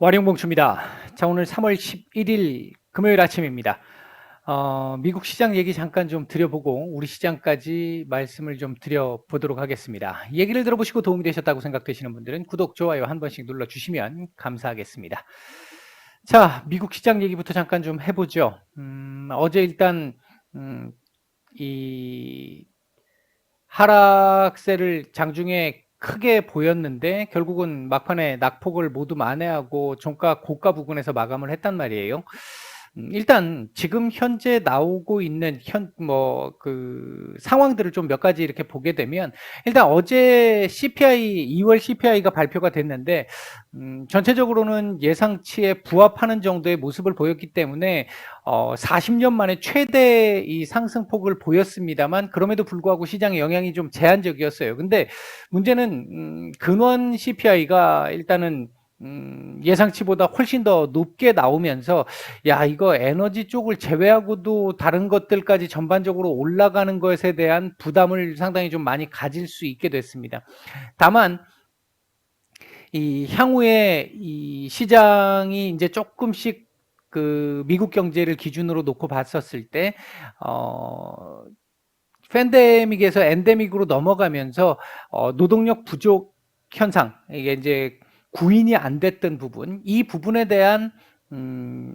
와룡봉추입니다. 자, 오늘 3월 11일 금요일 아침입니다. 미국 시장 얘기 잠깐 좀 드려보고 우리 시장까지 말씀을 좀 드려보도록 하겠습니다. 얘기를 들어보시고 도움이 되셨다고 생각되시는 분들은 구독, 좋아요 한 번씩 눌러주시면 감사하겠습니다. 자, 미국 시장 얘기부터 잠깐 좀 해보죠. 어제 일단 이 하락세를 장중에 크게 보였는데 결국은 막판에 낙폭을 모두 만회하고 종가 고가 부근에서 마감을 했단 말이에요. 일단 지금 현재 나오고 있는 상황들을 좀 몇 가지 이렇게 보게 되면, 일단 어제 CPI 2월 CPI가 발표가 됐는데 전체적으로는 예상치에 부합하는 정도의 모습을 보였기 때문에 40년 만에 최대 이 상승폭을 보였습니다만, 그럼에도 불구하고 시장의 영향이 좀 제한적이었어요. 근데 문제는 근원 CPI가 일단은 예상치보다 훨씬 더 높게 나오면서, 야, 이거 에너지 쪽을 제외하고도 다른 것들까지 전반적으로 올라가는 것에 대한 부담을 상당히 좀 많이 가질 수 있게 됐습니다. 다만 이 향후에 이 시장이 이제 조금씩 그 미국 경제를 기준으로 놓고 봤었을 때 팬데믹에서 엔데믹으로 넘어가면서 노동력 부족 현상, 이게 이제 구인이 안 됐던 부분, 이 부분에 대한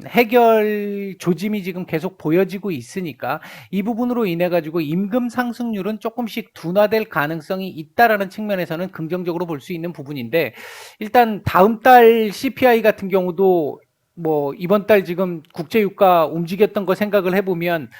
해결 조짐이 지금 계속 보여지고 있으니까 이 부분으로 인해 가지고 임금 상승률은 조금씩 둔화될 가능성이 있다라는 측면에서는 긍정적으로 볼 수 있는 부분인데, 일단 다음 달 CPI 같은 경우도 뭐 이번 달 지금 국제 유가 움직였던 거 생각을 해보면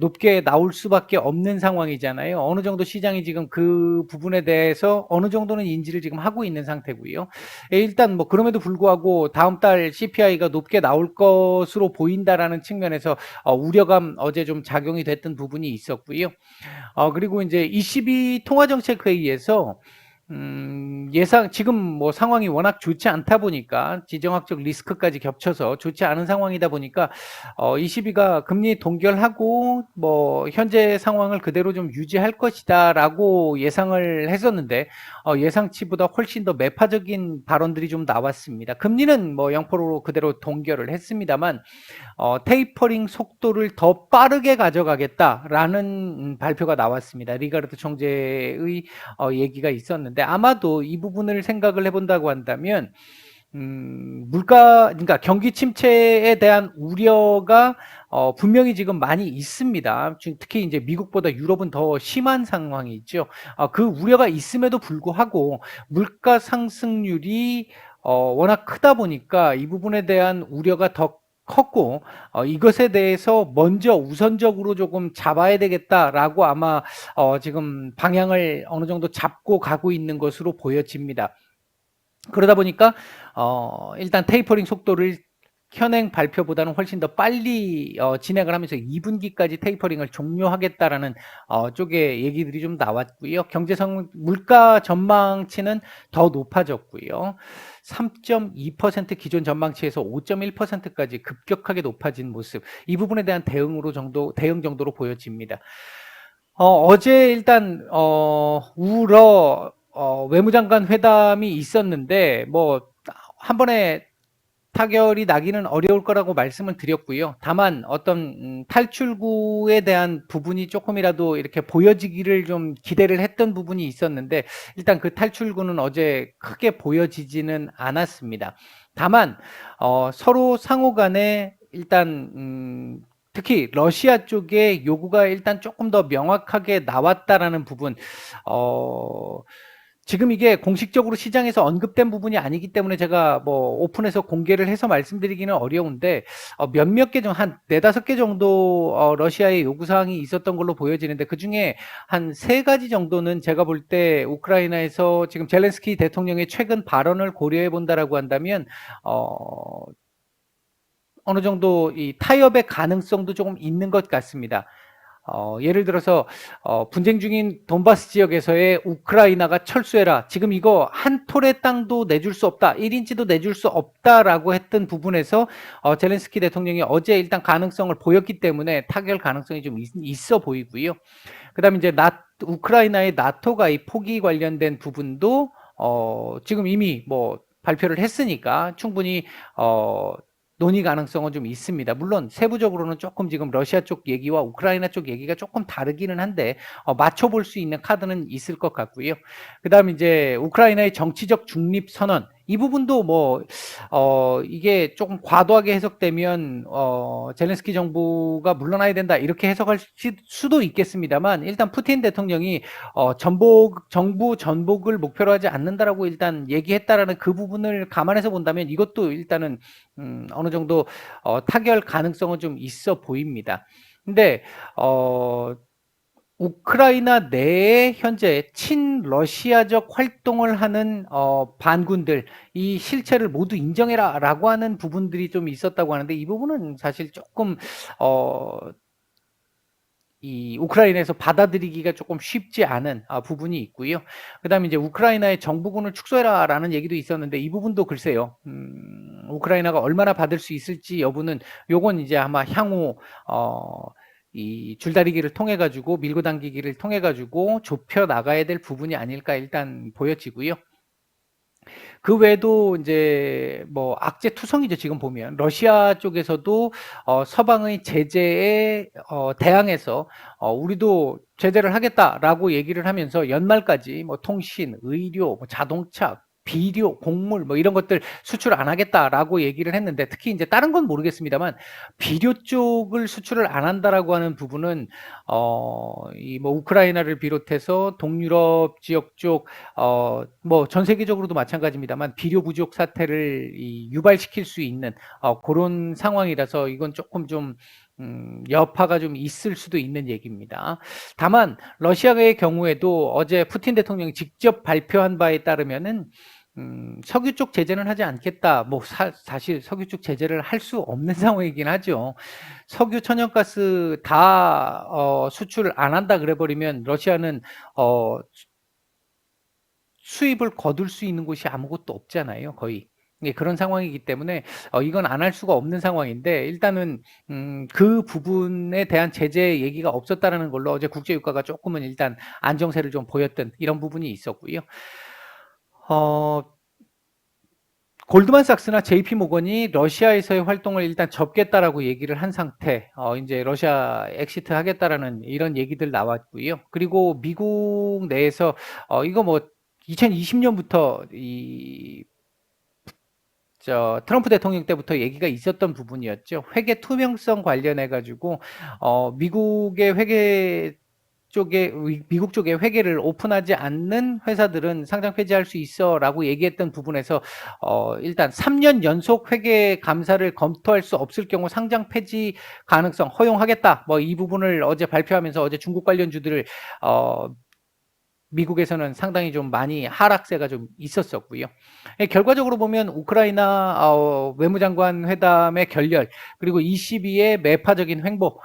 높게 나올 수밖에 없는 상황이잖아요. 어느 정도 시장이 지금 그 부분에 대해서 어느 정도는 인지를 지금 하고 있는 상태고요. 일단 뭐 그럼에도 불구하고 다음 달 CPI가 높게 나올 것으로 보인다라는 측면에서 우려감 어제 좀 작용이 됐던 부분이 있었고요. 그리고 이제 22 통화정책회의에서 지금 뭐 상황이 워낙 좋지 않다 보니까, 지정학적 리스크까지 겹쳐서 좋지 않은 상황이다 보니까 22가 금리 동결하고 뭐 현재 상황을 그대로 좀 유지할 것이다라고 예상을 했었는데, 예상치보다 훨씬 더 매파적인 발언들이 좀 나왔습니다. 금리는 뭐 0%로 그대로 동결을 했습니다만 테이퍼링 속도를 더 빠르게 가져가겠다라는 발표가 나왔습니다. 리가르드 총재의 얘기가 있었는데, 아마도 이 부분을 생각을 해본다고 한다면 그러니까 경기 침체에 대한 우려가 분명히 지금 많이 있습니다. 특히 이제 미국보다 유럽은 더 심한 상황이죠. 그 우려가 있음에도 불구하고 물가 상승률이 워낙 크다 보니까 이 부분에 대한 우려가 더 컸고, 이것에 대해서 먼저 우선적으로 조금 잡아야 되겠다라고 아마 지금 방향을 어느 정도 잡고 가고 있는 것으로 보여집니다. 그러다 보니까 일단 테이퍼링 속도를 현행 발표보다는 훨씬 더 빨리 진행을 하면서 2분기까지 테이퍼링을 종료하겠다라는 쪽의 얘기들이 좀 나왔고요. 물가 전망치는 더 높아졌고요. 3.2% 기존 전망치에서 5.1%까지 급격하게 높아진 모습, 이 부분에 대한 대응 정도로 보여집니다. 어제 일단 외무장관 회담이 있었는데, 뭐 한 번에 타결이 나기는 어려울 거라고 말씀을 드렸고요. 다만 어떤 탈출구에 대한 부분이 조금이라도 이렇게 보여지기를 좀 기대를 했던 부분이 있었는데, 일단 그 탈출구는 어제 크게 보여지지는 않았습니다. 다만 서로 상호 간에 일단 특히 러시아 쪽의 요구가 일단 조금 더 명확하게 나왔다라는 부분, 지금 이게 공식적으로 시장에서 언급된 부분이 아니기 때문에 제가 뭐 오픈해서 공개를 해서 말씀드리기는 어려운데, 몇몇 개 한 네다섯 개 정도 러시아의 요구사항이 있었던 걸로 보여지는데, 그중에 한 세 가지 정도는 제가 볼 때 우크라이나에서 지금 젤렌스키 대통령의 최근 발언을 고려해 본다라고 한다면 어느 정도 이 타협의 가능성도 조금 있는 것 같습니다. 예를 들어서 분쟁 중인 돈바스 지역에서의 우크라이나가 철수해라, 지금 이거 한 톨의 땅도 내줄 수 없다, 1인치도 내줄 수 없다라고 했던 부분에서 젤렌스키 대통령이 어제 일단 가능성을 보였기 때문에 타결 가능성이 좀 있어 보이고요. 그 다음에 이제 우크라이나의 나토 가입 포기 관련된 부분도 지금 이미 뭐 발표를 했으니까 충분히 논의 가능성은 좀 있습니다. 물론 세부적으로는 조금 지금 러시아 쪽 얘기와 우크라이나 쪽 얘기가 조금 다르기는 한데 맞춰볼 수 있는 카드는 있을 것 같고요. 그다음 이제 우크라이나의 정치적 중립 선언 이 부분도 이게 조금 과도하게 해석되면 젤렌스키 정부가 물러나야 된다 이렇게 해석할 수도 있겠습니다만 일단 푸틴 대통령이 정부 전복을 목표로 하지 않는다라고 일단 얘기했다라는 그 부분을 감안해서 본다면 이것도 일단은 어느 정도 타결 가능성은 좀 있어 보입니다. 근데 우크라이나 내에 현재 친러시아적 활동을 하는 반군들 이 실체를 모두 인정해라라고 하는 부분들이 좀 있었다고 하는데 이 부분은 사실 조금 이 우크라이나에서 받아들이기가 조금 쉽지 않은 부분이 있고요. 그다음에 이제 우크라이나의 정부군을 축소해라라는 얘기도 있었는데 이 부분도 글쎄요. 우크라이나가 얼마나 받을 수 있을지 여부는 요건 이제 아마 향후 이 줄다리기를 통해 가지고 밀고 당기기를 통해 가지고 좁혀 나가야 될 부분이 아닐까 일단 보여지고요. 그 외에도 이제 뭐 악재투성이죠. 지금 보면 러시아 쪽에서도 서방의 제재에 대항해서 우리도 제재를 하겠다라고 얘기를 하면서 연말까지 뭐 통신, 의료, 뭐 자동차, 비료, 곡물 뭐 이런 것들 수출 안 하겠다라고 얘기를 했는데 특히 이제 다른 건 모르겠습니다만 비료 쪽을 수출을 안 한다라고 하는 부분은 이 뭐 우크라이나를 비롯해서 동유럽 지역 쪽 뭐 전 세계적으로도 마찬가지입니다만 비료 부족 사태를 유발시킬 수 있는 그런 상황이라서 이건 조금 좀 여파가 좀 있을 수도 있는 얘기입니다. 다만 러시아의 경우에도 어제 푸틴 대통령이 직접 발표한 바에 따르면은 석유 쪽 제재는 하지 않겠다. 뭐 사실 석유 쪽 제재를 할 수 없는 상황이긴 하죠. 석유, 천연가스 다 수출을 안 한다 그래 버리면 러시아는 수입을 거둘 수 있는 곳이 아무것도 없잖아요, 거의. 예, 그런 상황이기 때문에 이건 안 할 수가 없는 상황인데 일단은 그 부분에 대한 제재 얘기가 없었다라는 걸로 어제 국제 유가가 조금은 일단 안정세를 좀 보였던 이런 부분이 있었고요. 골드만삭스나 JP 모건이 러시아에서의 활동을 일단 접겠다라고 얘기를 한 상태, 이제 러시아 엑시트 하겠다라는 이런 얘기들 나왔고요. 그리고 미국 내에서 이거 뭐 2020년부터 트럼프 대통령 때부터 얘기가 있었던 부분이었죠. 회계 투명성 관련해 가지고 미국의 회계 쪽에 미국 쪽에 회계를 오픈하지 않는 회사들은 상장 폐지할 수 있어라고 얘기했던 부분에서 일단 3년 연속 회계 감사를 검토할 수 없을 경우 상장 폐지 가능성 허용하겠다. 뭐 이 부분을 어제 발표하면서 어제 중국 관련주들을 미국에서는 상당히 좀 많이 하락세가 좀 있었었고요. 결과적으로 보면 우크라이나 외무장관 회담의 결렬, 그리고 ECB의 매파적인 횡보,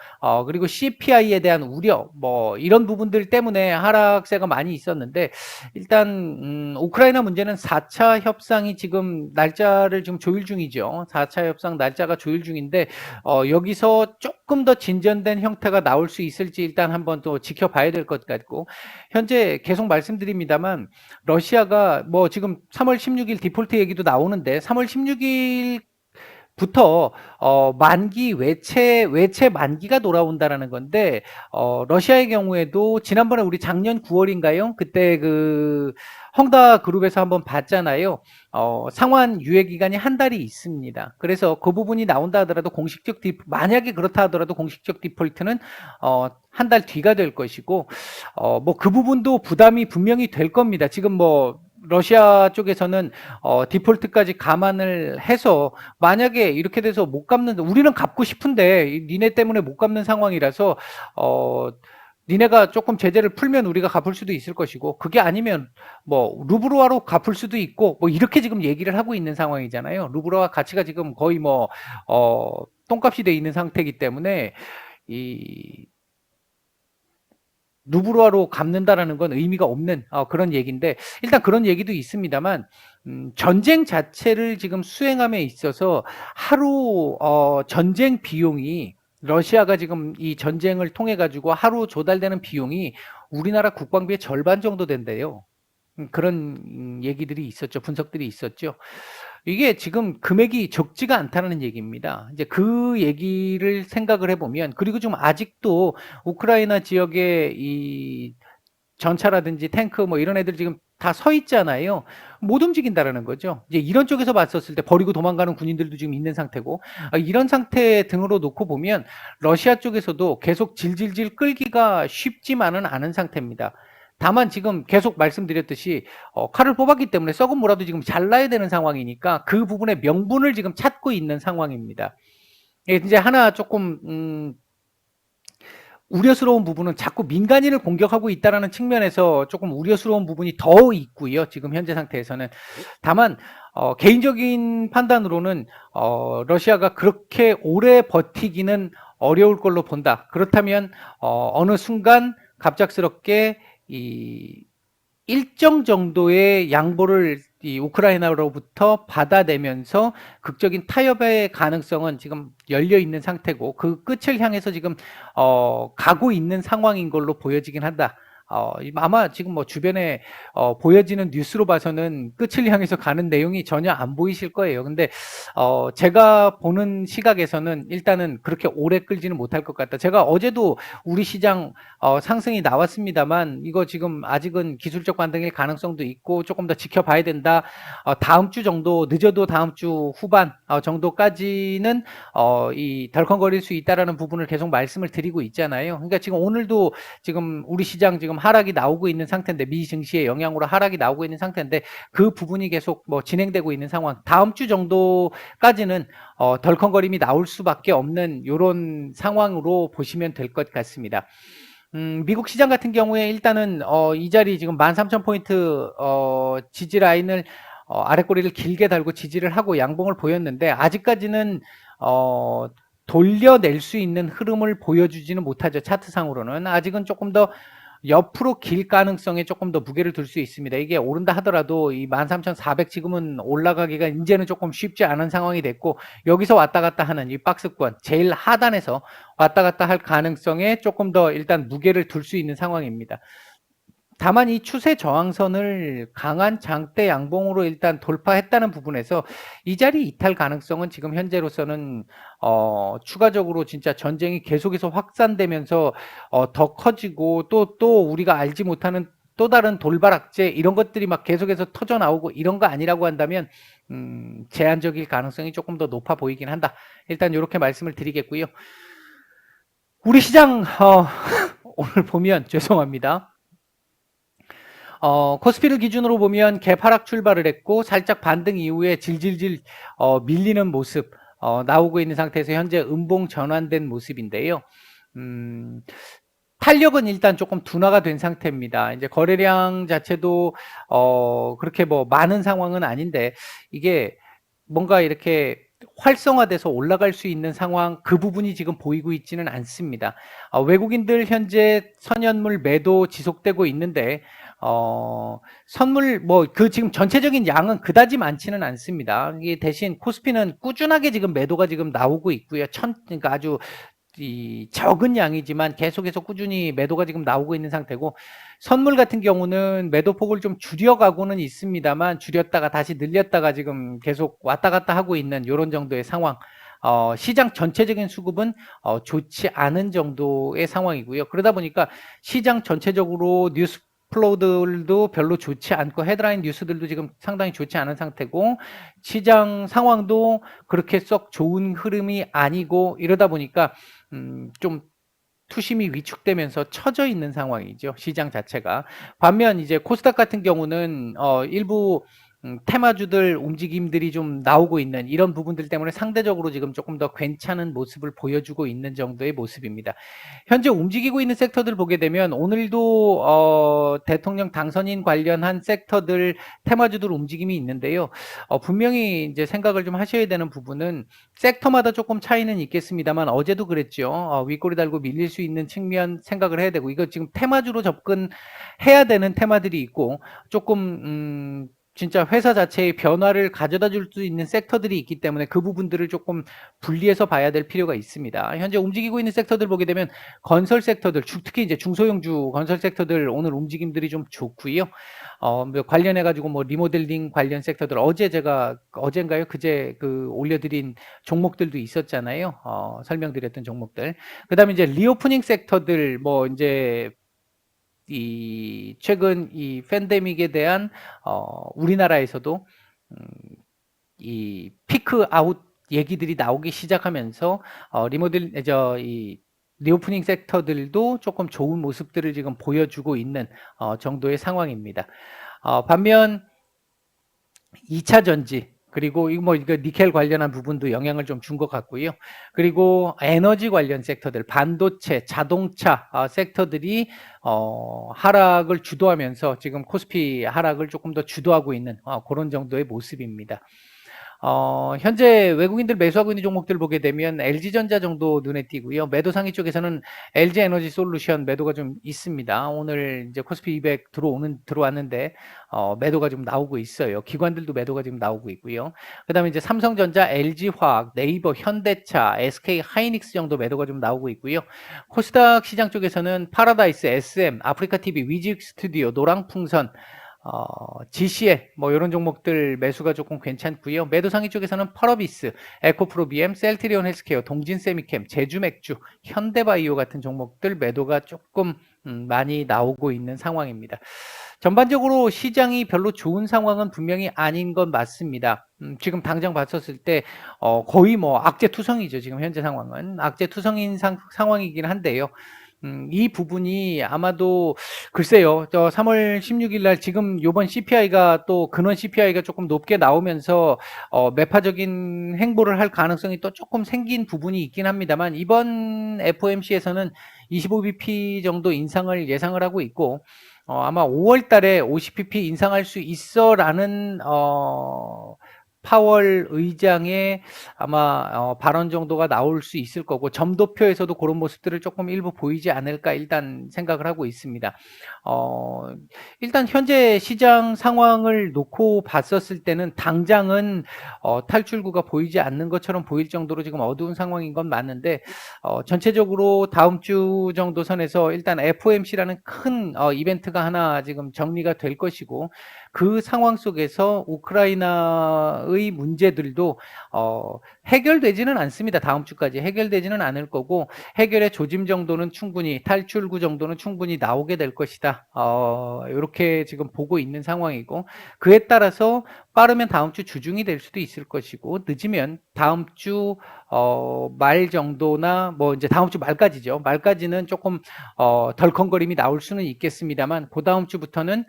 그리고 CPI에 대한 우려, 뭐 이런 부분들 때문에 하락세가 많이 있었는데 일단 우크라이나 문제는 4차 협상이 지금 날짜를 지금 조율 중이죠. 4차 협상 날짜가 조율 중인데 여기서 조금 더 진전된 형태가 나올 수 있을지 일단 한번 또 지켜봐야 될 것 같고 현재 계속 말씀드립니다만 러시아가 뭐 지금 3월 16일 디폴트 얘기도 나오는데 3월 16일부터 만기 외채 만기가 돌아온다라는 건데 러시아의 경우에도 지난번에 우리 작년 9월인가요? 그때 그 헝다 그룹에서 한번 봤잖아요. 상환 유예 기간이 한 달이 있습니다. 그래서 그 부분이 나온다 하더라도 만약에 그렇다 하더라도 공식적 디폴트는 한 달 뒤가 될 것이고 뭐 그 부분도 부담이 분명히 될 겁니다. 지금 뭐 러시아 쪽에서는 디폴트까지 감안을 해서 만약에 이렇게 돼서 못 갚는 우리는 갚고 싶은데 니네 때문에 못 갚는 상황이라서 니네가 조금 제재를 풀면 우리가 갚을 수도 있을 것이고 그게 아니면 뭐 루블화로 갚을 수도 있고 뭐 이렇게 지금 얘기를 하고 있는 상황이잖아요. 루블화 가치가 지금 거의 뭐 똥값이 돼 있는 상태이기 때문에 이 루블화로 갚는다라는 건 의미가 없는 그런 얘기인데 일단 그런 얘기도 있습니다만 전쟁 자체를 지금 수행함에 있어서 하루 전쟁 비용이 러시아가 지금 이 전쟁을 통해 가지고 하루 조달되는 비용이 우리나라 국방비의 절반 정도 된대요. 그런 얘기들이 있었죠. 분석들이 있었죠. 이게 지금 금액이 적지가 않다는 얘기입니다. 이제 그 얘기를 생각을 해보면, 그리고 좀 아직도 우크라이나 지역에 이 전차라든지 탱크 뭐 이런 애들 지금 다 서 있잖아요. 못 움직인다라는 거죠. 이제 이런 쪽에서 봤었을 때 버리고 도망가는 군인들도 지금 있는 상태고, 이런 상태 등으로 놓고 보면 러시아 쪽에서도 계속 질질질 끌기가 쉽지만은 않은 상태입니다. 다만 지금 계속 말씀드렸듯이 칼을 뽑았기 때문에 썩은 뭐라도 지금 잘라야 되는 상황이니까 그 부분의 명분을 지금 찾고 있는 상황입니다. 예, 이제 하나 조금 우려스러운 부분은 자꾸 민간인을 공격하고 있다는 측면에서 조금 우려스러운 부분이 더 있고요. 지금 현재 상태에서는. 다만 개인적인 판단으로는 러시아가 그렇게 오래 버티기는 어려울 걸로 본다. 그렇다면 어느 순간 갑작스럽게 이 일정 정도의 양보를 이 우크라이나로부터 받아내면서 극적인 타협의 가능성은 지금 열려 있는 상태고, 그 끝을 향해서 지금 가고 있는 상황인 걸로 보여지긴 한다. 아마 지금 뭐 주변에 보여지는 뉴스로 봐서는 끝을 향해서 가는 내용이 전혀 안 보이실 거예요. 근데 제가 보는 시각에서는 일단은 그렇게 오래 끌지는 못할 것 같다. 제가 어제도 우리 시장 상승이 나왔습니다만, 이거 지금 아직은 기술적 반등일 가능성도 있고 조금 더 지켜봐야 된다. 다음 주 정도, 늦어도 다음 주 후반 정도까지는 이 덜컹거릴 수 있다라는 부분을 계속 말씀을 드리고 있잖아요. 그러니까 지금 오늘도 지금 우리 시장 지금 하락이 나오고 있는 상태인데, 미 증시의 영향으로 하락이 나오고 있는 상태인데, 그 부분이 계속 뭐 진행되고 있는 상황. 다음 주 정도까지는 덜컹거림이 나올 수밖에 없는 이런 상황으로 보시면 될 것 같습니다. 미국 시장 같은 경우에 일단은 이 자리 지금 13,000포인트 지지 라인을 아랫꼬리를 길게 달고 지지를 하고 양봉을 보였는데, 아직까지는 돌려낼 수 있는 흐름을 보여주지는 못하죠. 차트상으로는 아직은 조금 더 옆으로 길 가능성에 조금 더 무게를 둘 수 있습니다. 이게 오른다 하더라도 이 13,400 지금은 올라가기가 이제는 조금 쉽지 않은 상황이 됐고, 여기서 왔다 갔다 하는 이 박스권 제일 하단에서 왔다 갔다 할 가능성에 조금 더 일단 무게를 둘 수 있는 상황입니다. 다만 이 추세 저항선을 강한 장대 양봉으로 일단 돌파했다는 부분에서 이 자리 이탈 가능성은 지금 현재로서는 추가적으로 진짜 전쟁이 계속해서 확산되면서 더 커지고, 또 우리가 알지 못하는 또 다른 돌발 악재 이런 것들이 막 계속해서 터져 나오고 이런 거 아니라고 한다면 제한적일 가능성이 조금 더 높아 보이긴 한다. 일단 이렇게 말씀을 드리겠고요. 우리 시장 오늘 보면 죄송합니다. 코스피를 기준으로 보면 개파락 출발을 했고, 살짝 반등 이후에 질질질 밀리는 모습 나오고 있는 상태에서 현재 음봉 전환된 모습인데요. 탄력은 일단 조금 둔화가 된 상태입니다. 이제 거래량 자체도 그렇게 뭐 많은 상황은 아닌데, 이게 뭔가 이렇게 활성화돼서 올라갈 수 있는 상황, 그 부분이 지금 보이고 있지는 않습니다. 외국인들 현재 선현물 매도 지속되고 있는데, 선물 뭐 그 지금 전체적인 양은 그다지 많지는 않습니다. 이게 대신 코스피는 꾸준하게 지금 매도가 지금 나오고 있고요. 그러니까 아주 이 적은 양이지만 계속해서 꾸준히 매도가 지금 나오고 있는 상태고, 선물 같은 경우는 매도 폭을 좀 줄여가고는 있습니다만, 줄였다가 다시 늘렸다가 지금 계속 왔다 갔다 하고 있는 이런 정도의 상황. 시장 전체적인 수급은 좋지 않은 정도의 상황이고요. 그러다 보니까 시장 전체적으로 뉴스 플로우들도 별로 좋지 않고, 헤드라인 뉴스들도 지금 상당히 좋지 않은 상태고, 시장 상황도 그렇게 썩 좋은 흐름이 아니고, 이러다 보니까 좀 투심이 위축되면서 처져 있는 상황이죠. 시장 자체가. 반면 이제 코스닥 같은 경우는 일부 테마주들 움직임들이 좀 나오고 있는 이런 부분들 때문에 상대적으로 지금 조금 더 괜찮은 모습을 보여주고 있는 정도의 모습입니다. 현재 움직이고 있는 섹터들 보게 되면 오늘도 대통령 당선인 관련한 섹터들 테마주들 움직임이 있는데요. 분명히 이제 생각을 좀 하셔야 되는 부분은 섹터마다 조금 차이는 있겠습니다만, 어제도 그랬죠. 윗꼬리 달고 밀릴 수 있는 측면 생각을 해야 되고, 이거 지금 테마주로 접근해야 되는 테마들이 있고, 조금 진짜 회사 자체의 변화를 가져다 줄 수 있는 섹터들이 있기 때문에 그 부분들을 조금 분리해서 봐야 될 필요가 있습니다. 현재 움직이고 있는 섹터들 보게 되면 건설 섹터들, 특히 이제 중소형주 건설 섹터들 오늘 움직임들이 좀 좋고요. 뭐 관련해 가지고 뭐 리모델링 관련 섹터들 제가 어젠가요? 그제 올려드린 종목들도 있었잖아요. 설명드렸던 종목들. 그다음에 이제 리오프닝 섹터들 뭐 이제 이 최근 이 팬데믹에 대한 우리나라에서도 음, 이 피크 아웃 얘기들이 나오기 시작하면서 리모델 이 리오프닝 섹터들도 조금 좋은 모습들을 지금 보여주고 있는 정도의 상황입니다. 반면 2차 전지 그리고 이거 니켈 관련한 부분도 영향을 좀 준 것 같고요. 그리고 에너지 관련 섹터들, 반도체, 자동차 섹터들이 하락을 주도하면서 지금 코스피 하락을 조금 더 주도하고 있는 그런 정도의 모습입니다. 현재 외국인들 매수하고 있는 종목들 보게 되면 LG전자 정도 눈에 띄고요. 매도 상위 쪽에서는 LG에너지 솔루션 매도가 좀 있습니다. 오늘 이제 코스피 200 들어왔는데 매도가 좀 나오고 있어요. 기관들도 매도가 지금 나오고 있고요. 그다음에 이제 삼성전자, LG화학, 네이버, 현대차, SK하이닉스 정도 매도가 좀 나오고 있고요. 코스닥 시장 쪽에서는 파라다이스, SM, 아프리카TV, 위직스튜디오, 노랑풍선 GCL 뭐 이런 종목들 매수가 조금 괜찮고요. 매도 상위 쪽에서는 펄어비스, 에코프로비엠, 셀트리온 헬스케어, 동진세미캠, 제주맥주, 현대바이오 같은 종목들 매도가 조금 많이 나오고 있는 상황입니다. 전반적으로 시장이 별로 좋은 상황은 분명히 아닌 건 맞습니다. 지금 당장 봤었을 때 거의 뭐 악재투성이죠. 지금 현재 상황은 악재투성인 상황이긴 한데요. 이 부분이 아마도 글쎄요. 3월 16일 날 지금 요번 CPI가 또 근원 CPI가 조금 높게 나오면서 매파적인 행보를 할 가능성이 또 조금 생긴 부분이 있긴 합니다만 이번 FOMC에서는 25bp 정도 인상을 예상을 하고 있고 아마 5월 달에 50bp 인상할 수 있어라는 파월 의장의 아마 발언 정도가 나올 수 있을 거고 점도표에서도 그런 모습들을 조금 일부 보이지 않을까 일단 생각을 하고 있습니다. 일단 현재 시장 상황을 놓고 봤었을 때는 당장은 탈출구가 보이지 않는 것처럼 보일 정도로 지금 어두운 상황인 건 맞는데 전체적으로 다음 주 정도 선에서 일단 FOMC라는 큰 이벤트가 하나 지금 정리가 될 것이고 그 상황 속에서 우크라이나의 문제들도 해결되지는 않습니다. 다음 주까지 해결되지는 않을 거고 해결의 조짐 정도는 충분히 탈출구 정도는 충분히 나오게 될 것이다. 이렇게 지금 보고 있는 상황이고 그에 따라서 빠르면 다음 주 주중이 될 수도 있을 것이고 늦으면 다음 주 말 정도나 뭐 이제 다음 주 말까지죠. 말까지는 조금 덜컹거림이 나올 수는 있겠습니다만 그 다음 주부터는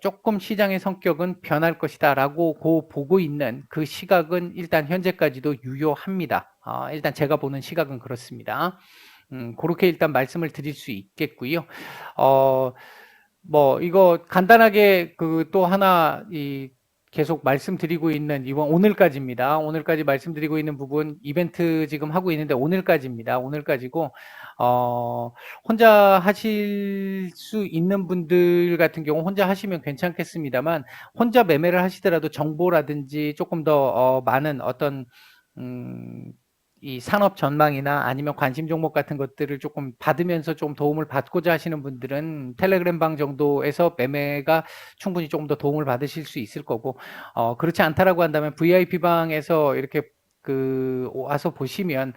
조금 시장의 성격은 변할 것이다라고 보고 있는 그 시각은 일단 현재까지도 유효합니다. 일단 제가 보는 시각은 그렇습니다. 그렇게 일단 말씀을 드릴 수 있겠고요. 뭐 이거 간단하게 또 하나 계속 말씀드리고 있는 이번 오늘까지입니다. 오늘까지 말씀드리고 있는 부분 이벤트 지금 하고 있는데 오늘까지입니다. 오늘까지고 혼자 하실 수 있는 분들 같은 경우 혼자 하시면 괜찮겠습니다만 혼자 매매를 하시더라도 정보라든지 조금 더 많은 어떤 이 산업 전망이나 아니면 관심 종목 같은 것들을 조금 받으면서 좀 도움을 받고자 하시는 분들은 텔레그램 방 정도에서 매매가 충분히 조금 더 도움을 받으실 수 있을 거고 그렇지 않다라고 한다면 VIP 방에서 이렇게 와서 보시면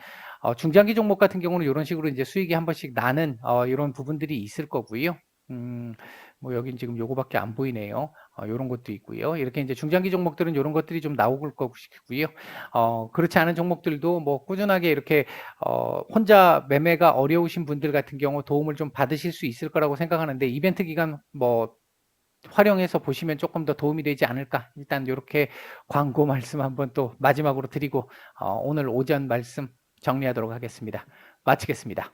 중장기 종목 같은 경우는 이런 식으로 이제 수익이 한 번씩 나는 이런 부분들이 있을 거고요. 뭐 여긴 지금 요거밖에 안 보이네요. 요런 것도 있고요. 이렇게 이제 중장기 종목들은 요런 것들이 좀 나올 것이고요. 그렇지 않은 종목들도 뭐 꾸준하게 이렇게 혼자 매매가 어려우신 분들 같은 경우 도움을 좀 받으실 수 있을 거라고 생각하는데 이벤트 기간 뭐 활용해서 보시면 조금 더 도움이 되지 않을까. 일단 이렇게 광고 말씀 한번 또 마지막으로 드리고 오늘 오전 말씀 정리하도록 하겠습니다. 마치겠습니다.